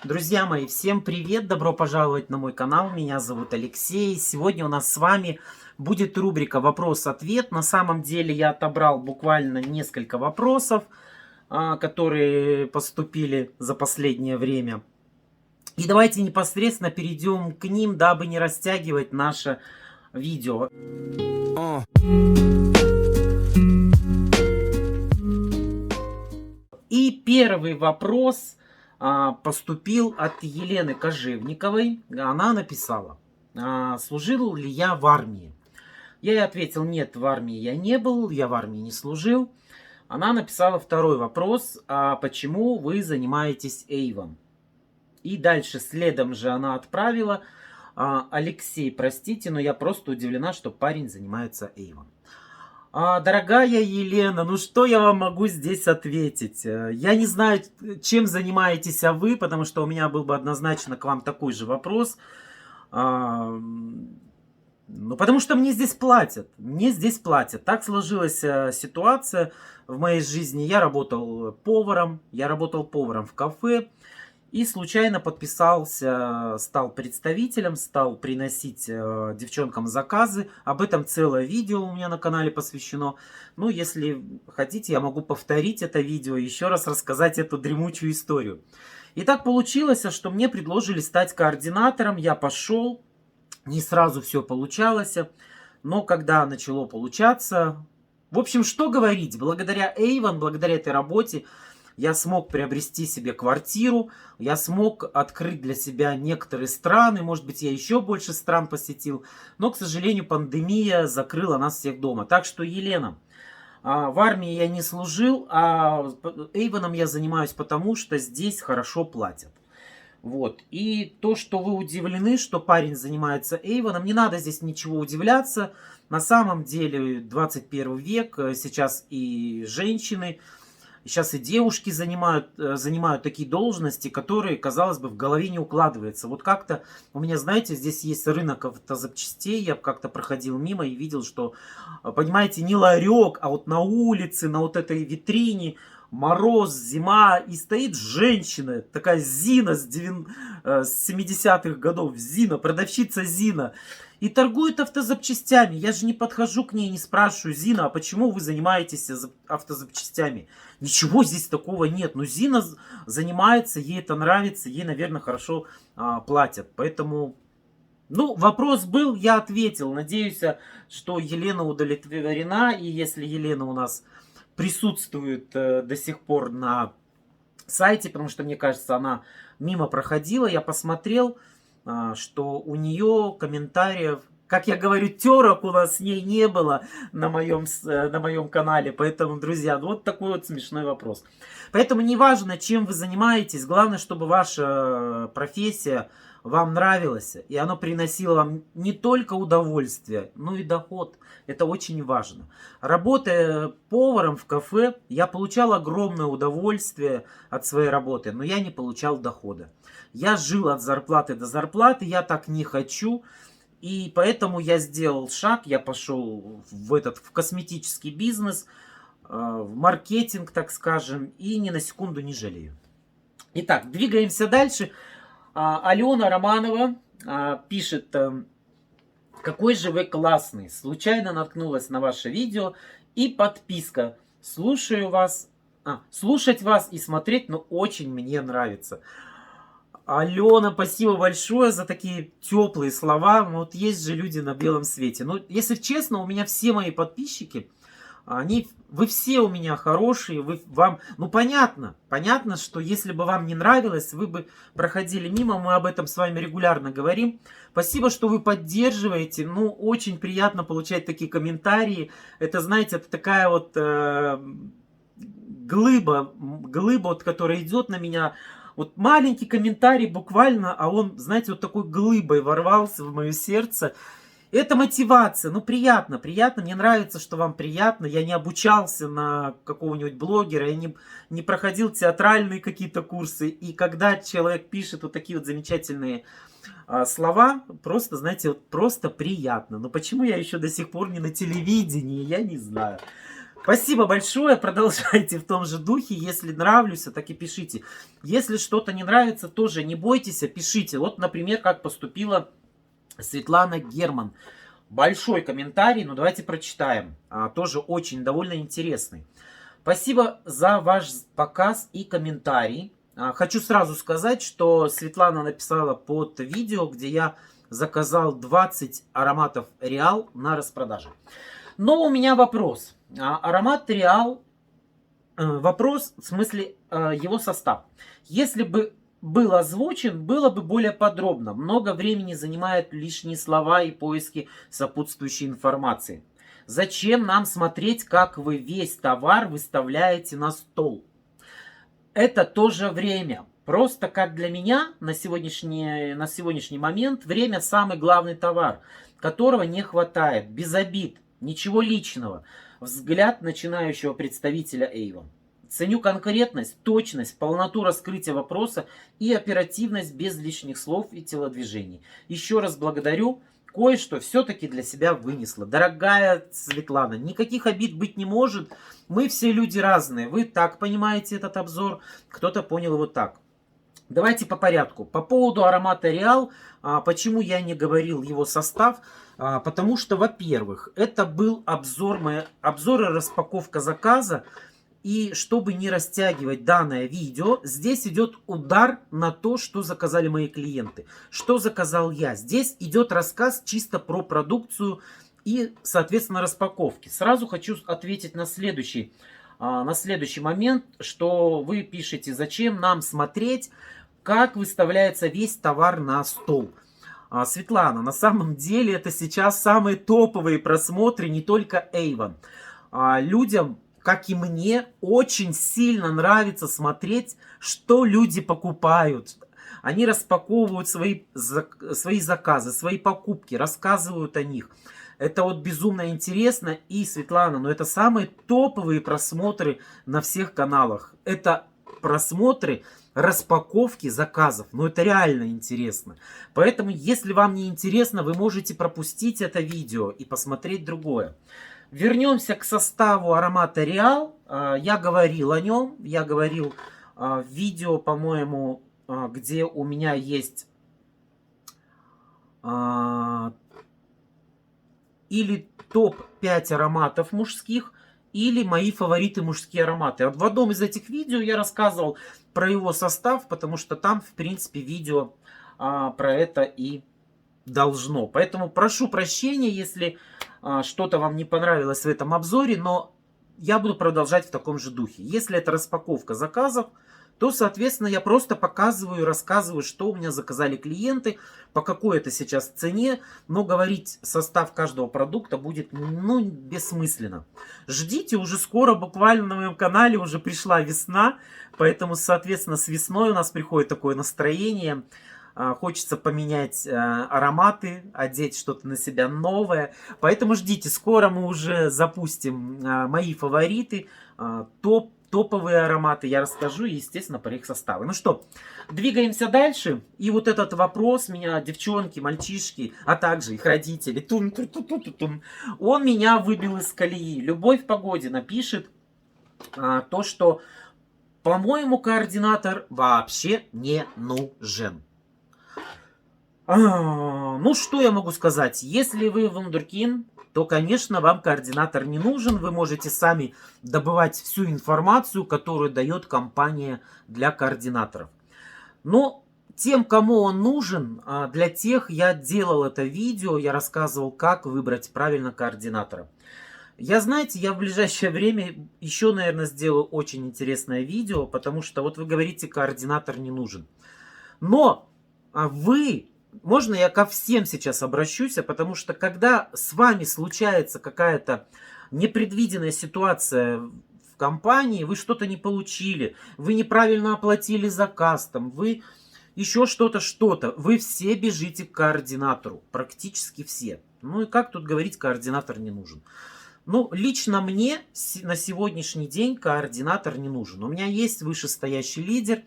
Друзья мои, всем привет! Добро пожаловать на мой канал. Меня зовут Алексей. Сегодня у нас с вами будет рубрика «Вопрос-ответ». На самом деле я отобрал буквально несколько вопросов, которые поступили за последнее время. И давайте непосредственно перейдем к ним, дабы не растягивать наше видео. И первый вопрос поступил от Елены Кожевниковой. Она написала: служил ли я в армии? Я ей ответил: нет, в армии я не был, я в армии не служил. Она написала второй вопрос: почему вы занимаетесь Avon? И дальше следом же она отправила: Алексей, простите, но я просто удивлена, что парень занимается Avon. Дорогая Елена, ну что я вам могу здесь ответить? Я не знаю, чем занимаетесь вы, потому что у меня был бы однозначно к вам такой же вопрос. Ну, потому что мне здесь платят. Мне здесь платят. Так сложилась ситуация в моей жизни. Я работал поваром в кафе. И случайно подписался, стал представителем, стал приносить девчонкам заказы. Об этом целое видео у меня на канале посвящено. Ну, если хотите, я могу повторить это видео и еще раз рассказать эту дремучую историю. И так получилось, что мне предложили стать координатором. Я пошел, не сразу все получалось. Но когда начало получаться... В общем, что говорить, благодаря Avon, благодаря этой работе, я смог приобрести себе квартиру, я смог открыть для себя некоторые страны, может быть, я еще больше стран посетил, но, к сожалению, пандемия закрыла нас всех дома. Так что, Елена, в армии я не служил, а Эйвоном я занимаюсь потому, что здесь хорошо платят. Вот. И то, что вы удивлены, что парень занимается Эйвоном, не надо здесь ничего удивляться. На самом деле 21 век, сейчас и женщины, сейчас и девушки занимают такие должности, которые, казалось бы, в голове не укладываются. Вот как-то у меня, знаете, здесь есть рынок автозапчастей. Я как-то проходил мимо и видел, что, понимаете, не ларек, а вот на улице, на вот этой витрине мороз, зима, и стоит женщина, такая Зина с 70-х годов, Зина, продавщица Зина, и торгует автозапчастями. Я же не подхожу к ней, не спрашиваю: Зина, а почему вы занимаетесь автозапчастями? Ничего здесь такого нет. Но Зина занимается, ей это нравится, ей, наверное, хорошо платят. Поэтому, ну, вопрос был, я ответил. Надеюсь, что Елена удовлетворена. И если Елена у нас присутствует до сих пор на сайте, потому что, мне кажется, она мимо проходила, я посмотрел, что у нее комментариев, как я говорю, терок у нас с ней не было на моем канале. Поэтому, друзья, вот такой вот смешной вопрос. Поэтому неважно, чем вы занимаетесь, главное, чтобы ваша профессия вам нравилась, и оно приносило вам не только удовольствие, но и доход. Это очень важно. Работая поваром в кафе, я получал огромное удовольствие от своей работы, но я не получал дохода. Я жил от зарплаты до зарплаты, я так не хочу. И поэтому я сделал шаг, я пошел в косметический бизнес, в маркетинг, так скажем, и ни на секунду не жалею. Итак, двигаемся дальше. Алена Романова пишет: какой же вы классный. Случайно наткнулась на ваше видео и подписка. Слушаю вас, слушать вас и смотреть, но очень мне нравится. Алена, спасибо большое за такие теплые слова. Вот есть же люди на белом свете. Но, если честно, у меня все мои подписчики, вы все у меня хорошие, ну понятно, что если бы вам не нравилось, вы бы проходили мимо, мы об этом с вами регулярно говорим. Спасибо, что вы поддерживаете, ну очень приятно получать такие комментарии. Это, знаете, это такая вот глыба, вот, которая идет на меня. Вот маленький комментарий буквально, а он, знаете, вот такой глыбой ворвался в мое сердце. Это мотивация. Ну, приятно. Мне нравится, что вам приятно. Я не обучался на какого-нибудь блогера, я не проходил театральные какие-то курсы. И когда человек пишет вот такие вот замечательные слова, просто, знаете, вот просто приятно. Но почему я еще до сих пор не на телевидении, я не знаю. Спасибо большое, продолжайте в том же духе. Если нравлюсь, так и пишите. Если что-то не нравится, тоже не бойтесь, пишите. Вот, например, как поступила Светлана Герман. Большой комментарий, но давайте прочитаем. Тоже очень довольно интересный. Спасибо за ваш показ и комментарий. Хочу сразу сказать, что Светлана написала под видео, где я заказал 20 ароматов Реал на распродаже. Но у меня вопрос. Аромат Реал, вопрос в смысле его состав. Если бы был озвучен, было бы более подробно. Много времени занимают лишние слова и поиски сопутствующей информации. Зачем нам смотреть, как вы весь товар выставляете на стол? Это тоже время. Просто как для меня на сегодняшний момент время самый главный товар, которого не хватает. Без обид, ничего личного. Взгляд начинающего представителя Avon. Ценю конкретность, точность, полноту раскрытия вопроса и оперативность без лишних слов и телодвижений. Еще раз благодарю. Кое-что все-таки для себя вынесла. Дорогая Светлана, никаких обид быть не может. Мы все люди разные. Вы так понимаете этот обзор, кто-то понял его так. Давайте по порядку. По поводу аромата Реал, почему я не говорил его состав? Потому что, во-первых, это был обзор и распаковка заказа. И чтобы не растягивать данное видео, здесь идет удар на то, что заказали мои клиенты. Что заказал я. Здесь идет рассказ чисто про продукцию и, соответственно, распаковки. Сразу хочу ответить на следующий момент, что вы пишете, зачем нам смотреть, как выставляется весь товар на стол. Светлана, на самом деле это сейчас самые топовые просмотры не только Avon. Людям, как и мне, очень сильно нравится смотреть, что люди покупают. Они распаковывают свои заказы, свои покупки, рассказывают о них. Это вот безумно интересно. И, Светлана, это самые топовые просмотры на всех каналах. Это просмотры распаковки заказов. Это реально интересно. Поэтому, если вам не интересно, вы можете пропустить это видео и посмотреть другое. Вернемся к составу аромата Реал. Я говорил о нем. Я говорил в видео, по-моему, где у меня есть или топ-5 ароматов мужских, или мои фавориты мужские ароматы. В одном из этих видео я рассказывал про его состав, потому что там, в принципе, видео про это и должно. Поэтому прошу прощения, если что-то вам не понравилось в этом обзоре, но я буду продолжать в таком же духе. Если это распаковка заказов, то, соответственно, я просто показываю, рассказываю, что у меня заказали клиенты, по какой это сейчас цене, но говорить состав каждого продукта будет, бессмысленно. Ждите, уже скоро, буквально на моем канале уже пришла весна, поэтому, соответственно, с весной у нас приходит такое настроение. Хочется поменять ароматы, одеть что-то на себя новое. Поэтому ждите, скоро мы уже запустим мои фавориты, топовые ароматы. Я расскажу, естественно, про их составы. Ну что, двигаемся дальше. И вот этот вопрос меня девчонки, мальчишки, а также их родители, он меня выбил из колеи. Любовь Погодина пишет то, что, по-моему, координатор вообще не нужен. Что я могу сказать? Если вы вундеркинд, то, конечно, вам координатор не нужен. Вы можете сами добывать всю информацию, которую дает компания для координаторов. Но тем, кому он нужен, для тех я делал это видео, я рассказывал, как выбрать правильно координатора. Знаете, я в ближайшее время еще, наверное, сделаю очень интересное видео, потому что вот вы говорите, координатор не нужен. Но можно я ко всем сейчас обращусь, потому что когда с вами случается какая-то непредвиденная ситуация в компании, вы что-то не получили, вы неправильно оплатили заказ, вы еще что-то, вы все бежите к координатору, практически все. И как тут говорить, координатор не нужен? Лично мне на сегодняшний день координатор не нужен. У меня есть вышестоящий лидер,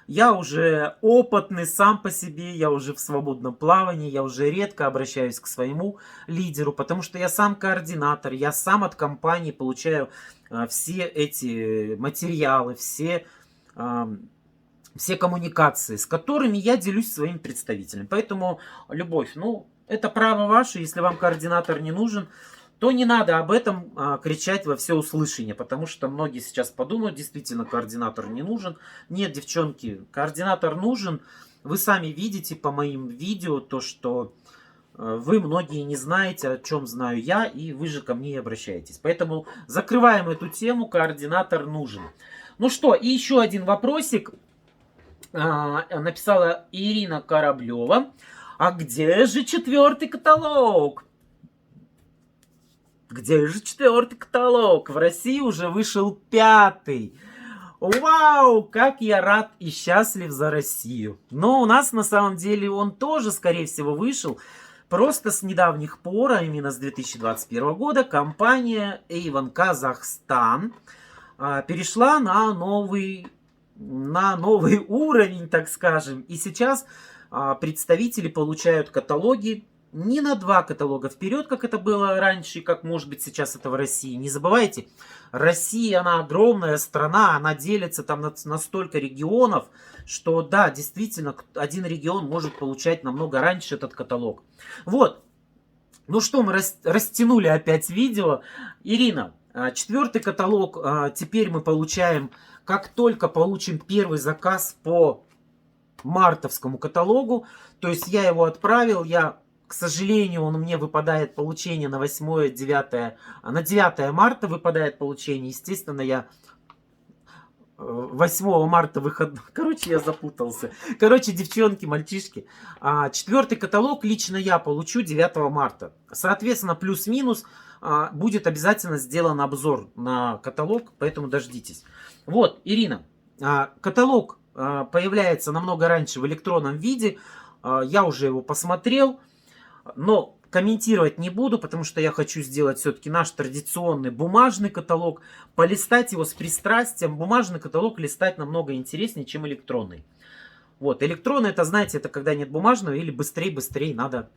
Я уже опытный сам по себе, я уже в свободном плавании, я уже редко обращаюсь к своему лидеру, потому что я сам координатор, я сам от компании получаю все эти материалы, все коммуникации, с которыми я делюсь своими представителями. Поэтому, Любовь, ну, это право ваше, если вам координатор не нужен, то не надо об этом кричать во всеуслышание, потому что многие сейчас подумают, действительно, координатор не нужен. Нет, девчонки, координатор нужен. Вы сами видите по моим видео то, что вы многие не знаете, о чем знаю я, и вы же ко мне и обращаетесь. Поэтому закрываем эту тему, координатор нужен. Ну что, и еще один вопросик. Написала Ирина Кораблева. А где же 4-й каталог? Где же 4-й каталог? В России уже вышел 5-й. Вау, как я рад и счастлив за Россию. Но у нас на самом деле он тоже, скорее всего, вышел. Просто с недавних пор, а именно с 2021 года, компания Avon Kazakhstan перешла на новый уровень, так скажем. И сейчас представители получают каталоги не на 2 каталога вперед, как это было раньше, и как может быть сейчас это в России. Не забывайте, Россия, она огромная страна, она делится там на столько регионов, что да, действительно, один регион может получать намного раньше этот каталог. Вот. Ну что, мы растянули опять видео. Ирина, 4-й каталог теперь мы получаем, как только получим первый заказ по мартовскому каталогу. То есть я его отправил, к сожалению, он мне выпадает получение на 8-9, на 9 марта выпадает получение. Естественно, я 8 марта выход... Короче, я запутался. Короче, девчонки, мальчишки, 4-й каталог лично я получу 9 марта. Соответственно, плюс-минус будет обязательно сделан обзор на каталог, поэтому дождитесь. Вот, Ирина, каталог появляется намного раньше в электронном виде. Я уже его посмотрел, но комментировать не буду, потому что я хочу сделать все-таки наш традиционный бумажный каталог, полистать его с пристрастием. Бумажный каталог листать намного интереснее, чем электронный. Вот, электронный, это, знаете, это когда нет бумажного или быстрее надо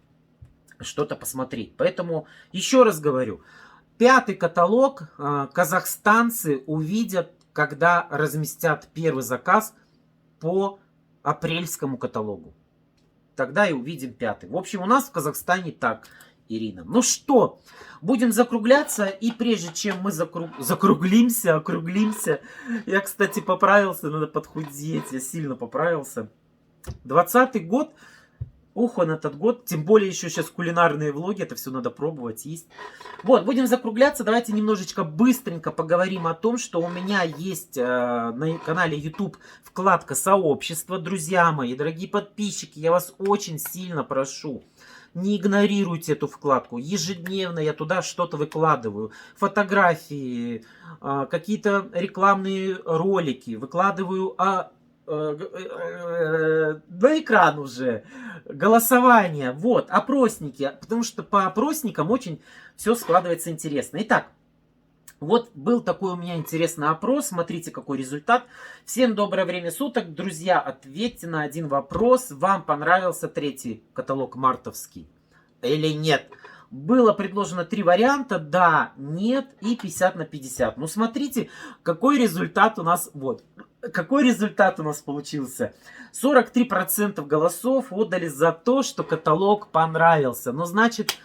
что-то посмотреть. Поэтому еще раз говорю, 5-й каталог казахстанцы увидят, когда разместят первый заказ по апрельскому каталогу. Тогда и увидим 5-й. В общем, у нас в Казахстане так, Ирина. Ну что, будем закругляться. И прежде чем мы округлимся. Я, кстати, поправился, надо подхудеть. Я сильно поправился. 20-й год. Ух, он этот год. Тем более еще сейчас кулинарные влоги. Это все надо пробовать, есть. Вот, будем закругляться. Давайте немножечко быстренько поговорим о том, что у меня есть на канале YouTube вкладка «Сообщество». Друзья мои, дорогие подписчики, я вас очень сильно прошу. Не игнорируйте эту вкладку. Ежедневно я туда что-то выкладываю. Фотографии, какие-то рекламные ролики. Выкладываю на экран уже. Голосование. Вот, опросники. Потому что по опросникам очень все складывается интересно. Итак, вот был такой у меня интересный опрос. Смотрите, какой результат. Всем доброе время суток. Друзья, ответьте на один вопрос. Вам понравился 3-й каталог мартовский или нет? Было предложено 3 варианта. Да, нет и 50/50. Ну, смотрите, какой результат у нас... Вот. Какой результат у нас получился? 43% голосов отдали за то, что каталог понравился. Ну, значит,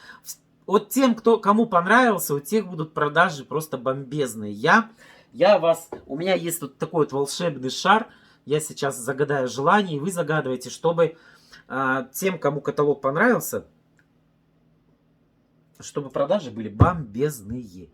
вот тем, кому понравился, у тех будут продажи просто бомбезные. У меня есть вот такой вот волшебный шар. Я сейчас загадаю желание, и вы загадываете, чтобы тем, кому каталог понравился, чтобы продажи были бомбезные.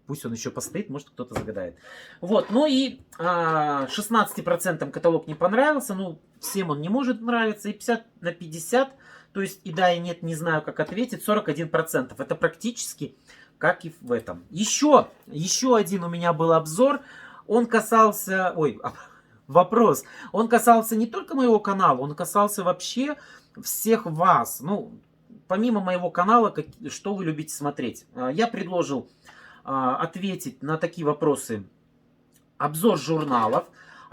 Пусть он еще постоит, может кто-то загадает. Вот, ну и 16% каталог не понравился. Ну, всем он не может нравиться. И 50/50, то есть и да, и нет, не знаю, как ответить, 41%. Это практически как и в этом. Еще один у меня был обзор. Он касался... вопрос. Он касался не только моего канала, он касался вообще всех вас. Ну, помимо моего канала, что вы любите смотреть. Я предложил ответить на такие вопросы. Обзор журналов.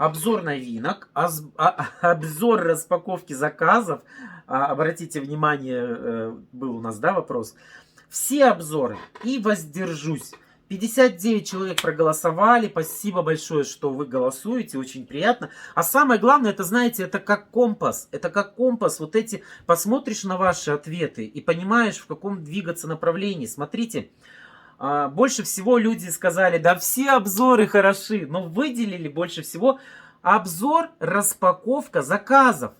обзор новинок, обзор распаковки заказов. Обратите внимание, был у нас, да, вопрос. Все обзоры и воздержусь. 59 человек проголосовали. Спасибо большое, что вы голосуете. Очень приятно. А самое главное, это, знаете, это как компас. Это как компас. Вот эти, посмотришь на ваши ответы и понимаешь, в каком двигаться направлении. Смотрите, больше всего люди сказали, да все обзоры хороши. Но выделили больше всего обзор, распаковка заказов.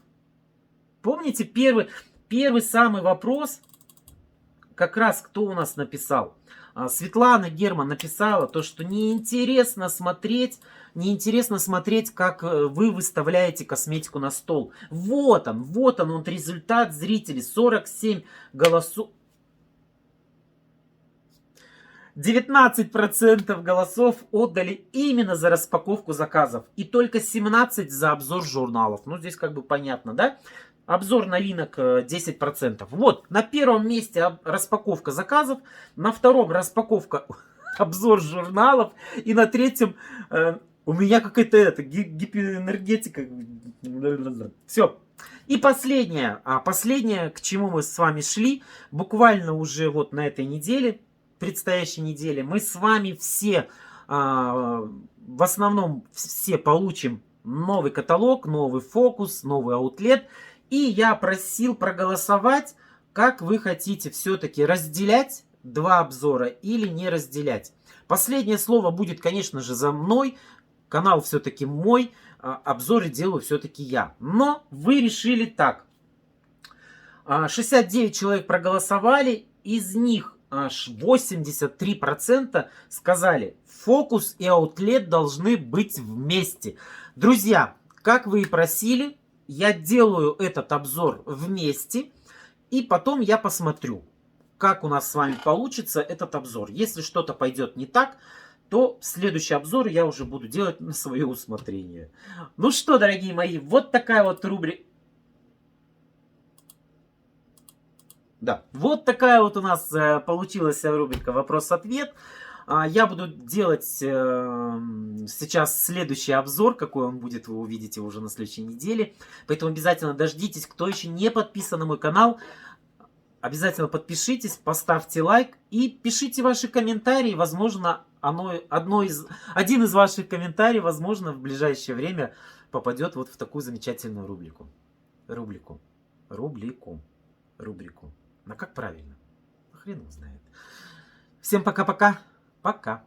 Помните первый самый вопрос? Как раз кто у нас написал? Светлана Герман написала то, что неинтересно смотреть, как вы выставляете косметику на стол. Вот он результат зрителей. 47 голосов. 19% голосов отдали именно за распаковку заказов. И только 17% за обзор журналов. Ну, здесь как бы понятно, да? Обзор новинок 10%. Вот, на первом месте распаковка заказов, на втором распаковка обзор журналов, и на третьем у меня какая-то гиперэнергетика. Все. И последнее, к чему мы с вами шли, буквально уже вот на этой неделе, предстоящей неделе, мы с вами все, в основном все получим новый каталог, новый фокус, новый аутлет. И я просил проголосовать, как вы хотите все-таки разделять два обзора или не разделять. Последнее слово будет, конечно же, за мной. Канал все-таки мой, обзоры делаю все-таки я. Но вы решили так. 69 человек проголосовали, из них аж 83% сказали, фокус и аутлет должны быть вместе. Друзья, как вы и просили, я делаю этот обзор вместе, и потом я посмотрю, как у нас с вами получится этот обзор. Если что-то пойдет не так, то следующий обзор я уже буду делать на свое усмотрение. Ну что, дорогие мои, вот такая вот рубрика. Да, вот такая вот у нас получилась рубрика «Вопрос-ответ». Я буду делать сейчас следующий обзор, какой он будет, вы увидите уже на следующей неделе. Поэтому обязательно дождитесь, кто еще не подписан на мой канал, обязательно подпишитесь, поставьте лайк и пишите ваши комментарии. Возможно, один из ваших комментариев, возможно, в ближайшее время попадет вот в такую замечательную рубрику. Рубрику. А как правильно? Хрен его знает. Всем пока-пока. Пока.